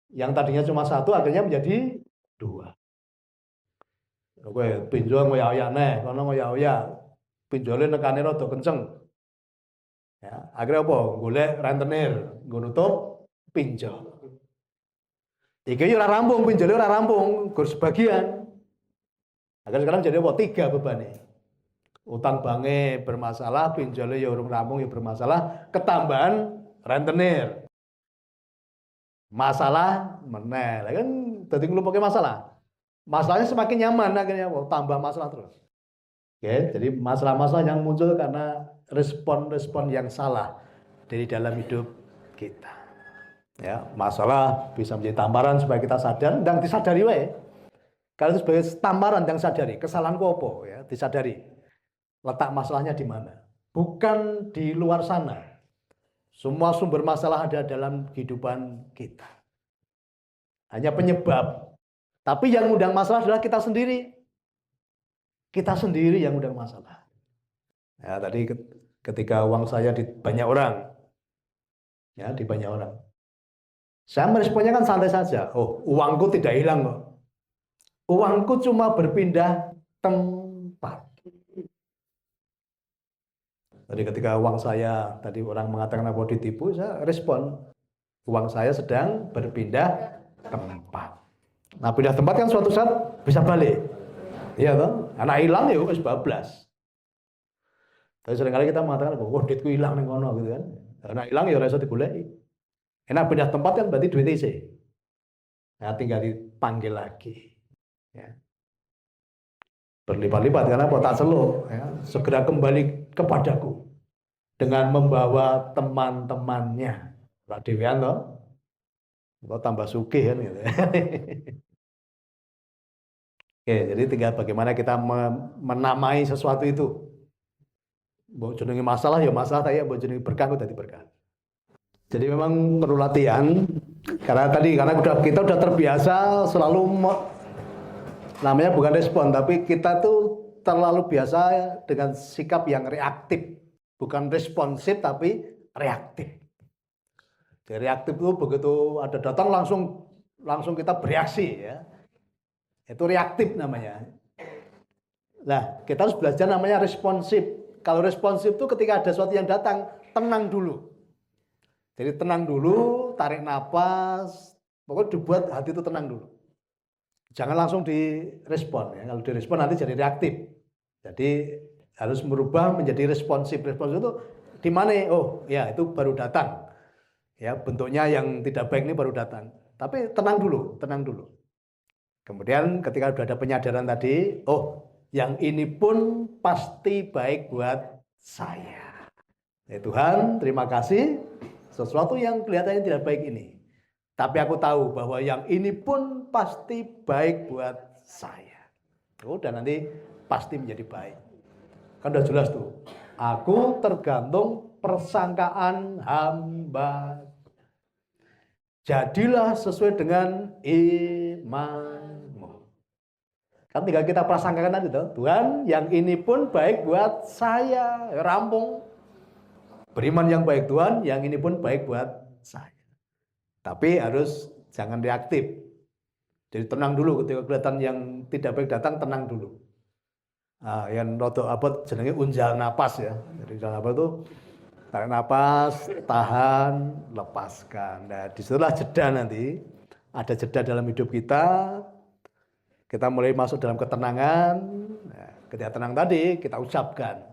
Yang tadinya cuma satu akhirnya menjadi dua. Oke, pinjol ngoyak-oyak neh, kono ngoyak-oyak. Pinjolnya nekane rada kenceng. Ya, akhirnya apa? Golek rentenir, nggo nutup pinjol. Iki ora rampung, pinjolnya ora rampung, gur sebagian. Akhirnya sekarang jadi apa? Tiga bebannya. Utang banknya bermasalah, pinjolnya ya urung rampung ya bermasalah, ketambahan rentenir. Masalah meneh. Lah kan dadi nglumpuke masalah. Masalahnya semakin nyaman akhirnya tambah masalah terus. Oke, jadi masalah-masalah yang muncul karena respon-respon yang salah dari dalam hidup kita. Ya, masalah bisa menjadi tamparan supaya kita sadar dan disadari wae. Kalau itu sebagai tamparan yang sadari, kesalahanku apa ya, disadari. Letak masalahnya di mana? Bukan di luar sana. Semua sumber masalah ada dalam kehidupan kita. Hanya penyebab. Tapi yang undang masalah adalah kita sendiri. Kita sendiri yang undang masalah. Ya, tadi ketika uang saya di banyak orang, ya di banyak orang, saya meresponnya kan santai saja. Oh, uangku tidak hilang kok. Uangku cuma berpindah tempat. Jadi ketika uang saya tadi orang mengatakan apa ditipu, saya respon uang saya sedang berpindah tempat. Nah, pindah tempat kan suatu saat bisa balik. Iya toh? Anak hilang ya wis bablas. Tapi seringkali kita mengatakan, "Oh, duitku hilang ning kono," gitu kan. Anak hilang ya ora iso digoleki. Enak pindah tempat kan berarti duit isi. Nah, tinggal dipanggil lagi. Ya. Berlipat-lipat karena apa? Tak seluk. Ya. Segera kembali kepadaku dengan membawa teman-temannya. Pak Dewian toh, kok tambah sugih kan gitu. Oke, jadi tinggal bagaimana kita menamai sesuatu itu. Mbok jenenge masalah ya masalah, tapi mbok jenenge berkah kok dadi berkah. Jadi memang perlu latihan karena kita udah terbiasa selalu namanya bukan respon, tapi kita tuh terlalu biasa dengan sikap yang reaktif, bukan responsif tapi reaktif. Jadi reaktif itu begitu ada datang langsung kita bereaksi ya. Itu reaktif namanya. Nah, kita harus belajar namanya responsif. Kalau responsif itu ketika ada sesuatu yang datang, tenang dulu. Jadi tenang dulu, tarik nafas, pokoknya dibuat hati itu tenang dulu. Jangan langsung direspon ya. Kalau direspon nanti jadi reaktif. Jadi harus merubah menjadi responsif. Responsif itu di mana? Oh, ya itu baru datang. Ya, bentuknya yang tidak baik ini baru datang. Tapi tenang dulu, tenang dulu. Kemudian ketika sudah ada penyadaran tadi, oh, yang ini pun pasti baik buat saya. Ya Tuhan, terima kasih. Sesuatu yang kelihatannya tidak baik ini. Tapi aku tahu bahwa yang ini pun pasti baik buat saya. Dan nanti pasti menjadi baik. Kan udah jelas tuh. Aku tergantung persangkaan hamba. Jadilah sesuai dengan imanmu. Kan tinggal kita prasangkakan tadi tuh. Tuhan, yang ini pun baik buat saya. Rampung. Beriman yang baik Tuhan, yang ini pun baik buat saya. Tapi harus jangan reaktif. Jadi tenang dulu ketika kelihatan yang tidak baik datang, tenang dulu. Nah, yang rodo abot jenenge unjal napas ya. Jadi unjal napas itu tarik napas, tahan, lepaskan. Nah, disitulah jeda nanti. Ada jeda dalam hidup kita. Kita mulai masuk dalam ketenangan. Nah, ketika tenang tadi kita ucapkan,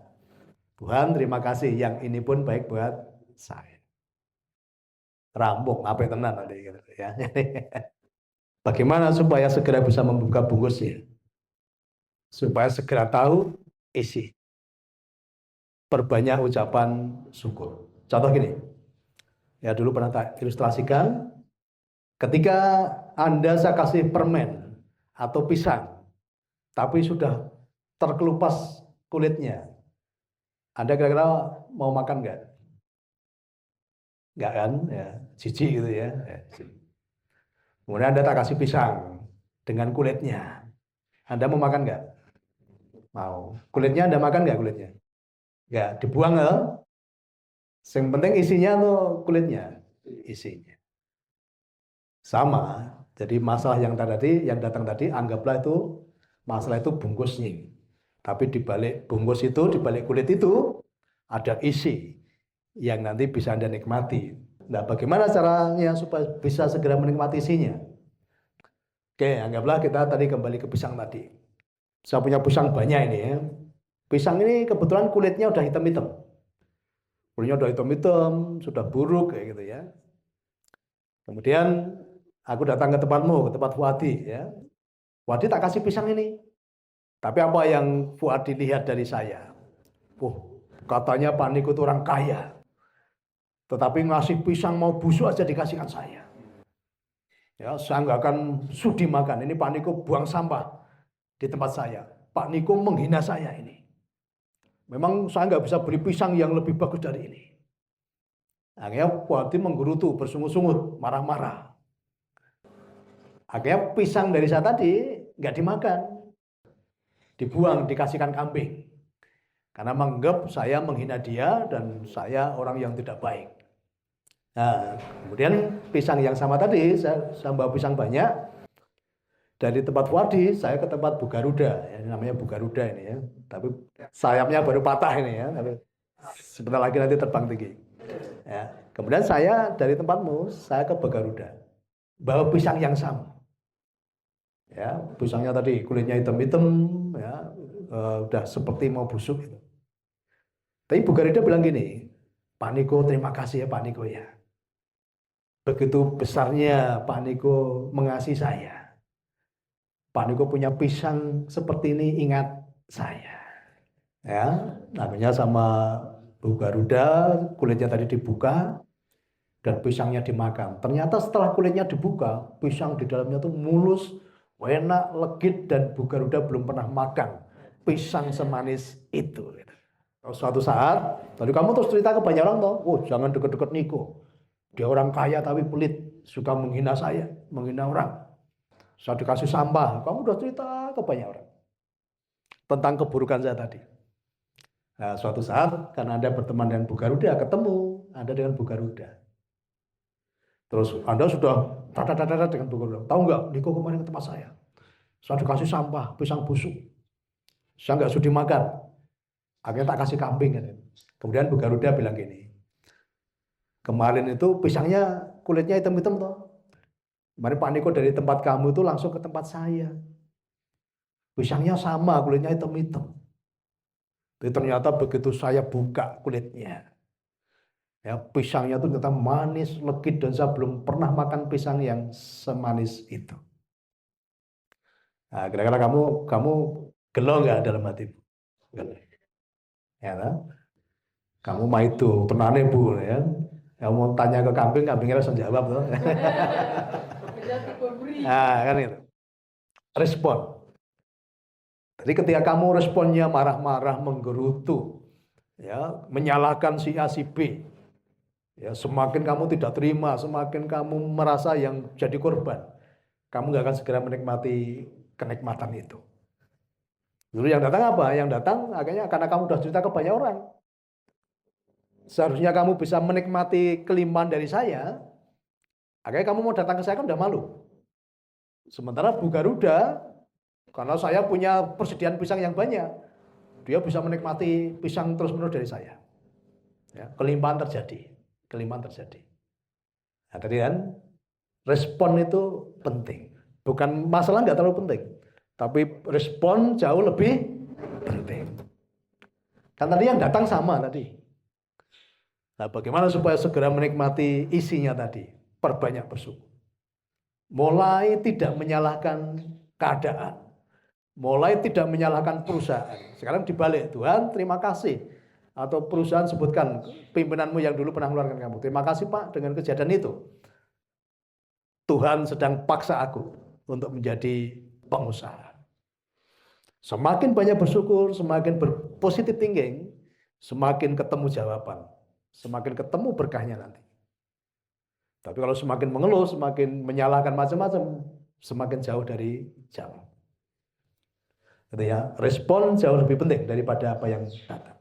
Tuhan terima kasih, yang ini pun baik buat saya. Rampung apa tenan tadi gitu ya. Bagaimana supaya segera bisa membuka bungkusnya? Supaya segera tahu isi. Perbanyak ucapan syukur. Contoh gini. Ya dulu pernah tak ilustrasikan, ketika Anda saya kasih permen atau pisang, tapi sudah terkelupas kulitnya, Anda kira-kira mau makan nggak? Nggak kan? Ya, jijik gitu ya. Kemudian Anda tak kasih pisang dengan kulitnya. Anda mau makan nggak? Mau. Kulitnya Anda makan nggak kulitnya? Nggak, dibuang loh. Yang penting isinya tuh kulitnya. Isinya. Sama. Jadi masalah yang datang tadi, anggaplah itu masalah itu bungkusnya. Tapi di balik bungkus itu, di balik kulit itu ada isi yang nanti bisa Anda nikmati. Nah, bagaimana caranya supaya bisa segera menikmati isinya? Oke, anggaplah kita tadi kembali ke pisang tadi. Saya punya pisang banyak ini ya. Pisang ini kebetulan kulitnya udah hitam-hitam. Kulitnya udah hitam-hitam, sudah buruk kayak gitu ya. Kemudian aku datang ke tempatmu, ke tempat Fuadi ya. Fuadi tak kasih pisang ini. Tapi apa yang Fuadi lihat dari saya? Katanya Pak Niko itu orang kaya. Tetapi ngasih pisang mau busuk aja dikasihkan saya. Ya, saya nggak akan sudi makan. Ini Pak Niko buang sampah di tempat saya. Pak Niko menghina saya ini. Memang saya nggak bisa beli pisang yang lebih bagus dari ini. Akhirnya Fuadi menggerutu, bersungut-sungut, marah-marah. Akhirnya pisang dari saya tadi nggak dimakan. Dibuang, dikasihkan kambing. Karena menganggap saya menghina dia dan saya orang yang tidak baik. Nah, kemudian pisang yang sama tadi, saya bawa pisang banyak. Dari tempat Fuadi, saya ke tempat Bu Garuda. Ya, ini namanya Bu Garuda ini ya. Tapi sayapnya baru patah ini ya. Tapi sebentar lagi nanti terbang tinggi. Ya. Kemudian saya dari tempatmu, saya ke Bu Garuda. Bawa pisang yang sama. Ya, pisangnya tadi kulitnya hitam-hitam, ya, udah seperti mau busuk gitu. Tapi Bu Garuda bilang gini, Pak Niko terima kasih ya Pak Niko ya. Begitu besarnya Pak Niko mengasihi saya. Pak Niko punya pisang seperti ini, ingat saya. Ya, namanya sama Bu Garuda, kulitnya tadi dibuka dan pisangnya dimakan. Ternyata setelah kulitnya dibuka, pisang di dalamnya tuh mulus, enak, legit, dan Bu Garuda belum pernah makan pisang semanis itu. Suatu saat, tadi kamu terus cerita ke banyak orang toh, jangan deket-deket Niko. Dia orang kaya tapi pelit, suka menghina saya, menghina orang. Saya dikasih sampah, kamu udah cerita ke banyak orang tentang keburukan saya tadi. Nah, suatu saat, karena Anda berteman dengan Bu Garuda, ketemu Anda dengan Bu Garuda. Terus Anda sudah tata dengan Bu Garuda. Tahu nggak, Niko kemarin ke tempat saya dikasih sampah, pisang busuk. Saya nggak sudi makan. Akhirnya tak kasih kambing. Kemudian Bu Garuda bilang gini, kemarin itu pisangnya kulitnya hitam-hitam toh. Kemarin Pak Niko dari tempat kamu itu langsung ke tempat saya. Pisangnya sama, kulitnya hitam-hitam. Tapi ternyata begitu saya buka kulitnya, ya, pisangnya itu ternyata manis, legit, dan saya belum pernah makan pisang yang semanis itu. Nah, kira-kira kamu gelo nggak dalam hatimu? Gelo. Ya, nah? Kamu mah itu tenane Bu ya. Yang mau tanya ke kambing, kambingnya langsung jawab tuh. Nah, kan itu. Respon. Jadi ketika kamu responnya marah-marah, menggerutu, ya, menyalahkan si A si B, ya, semakin kamu tidak terima, semakin kamu merasa yang jadi korban, kamu nggak akan segera menikmati kenikmatan itu. Dulu yang datang apa? Yang datang akhirnya karena kamu sudah cerita ke banyak orang. Seharusnya kamu bisa menikmati kelimpahan dari saya, akhirnya kamu mau datang ke saya kan udah malu. Sementara Bu Garuda, karena saya punya persediaan pisang yang banyak, dia bisa menikmati pisang terus-menerus dari saya. Ya, kelimpahan terjadi. Nah, tadi kan, respon itu penting. Bukan masalah nggak terlalu penting, tapi respon jauh lebih penting. Kan tadi yang datang sama tadi. Nah, bagaimana supaya segera menikmati isinya tadi? Perbanyak bersyukur. Mulai tidak menyalahkan keadaan. Mulai tidak menyalahkan perusahaan. Sekarang dibalik, Tuhan terima kasih. Atau perusahaan sebutkan pimpinanmu yang dulu pernah mengeluarkan kamu. Terima kasih Pak dengan kejadian itu. Tuhan sedang paksa aku untuk menjadi pengusaha. Semakin banyak bersyukur, semakin berpositif thinking, semakin ketemu jawaban. Semakin ketemu berkahnya nanti. Tapi kalau semakin mengeluh, semakin menyalahkan macam-macam, semakin jauh dari jalan. Gitu ya, respon jauh lebih penting daripada apa yang datang.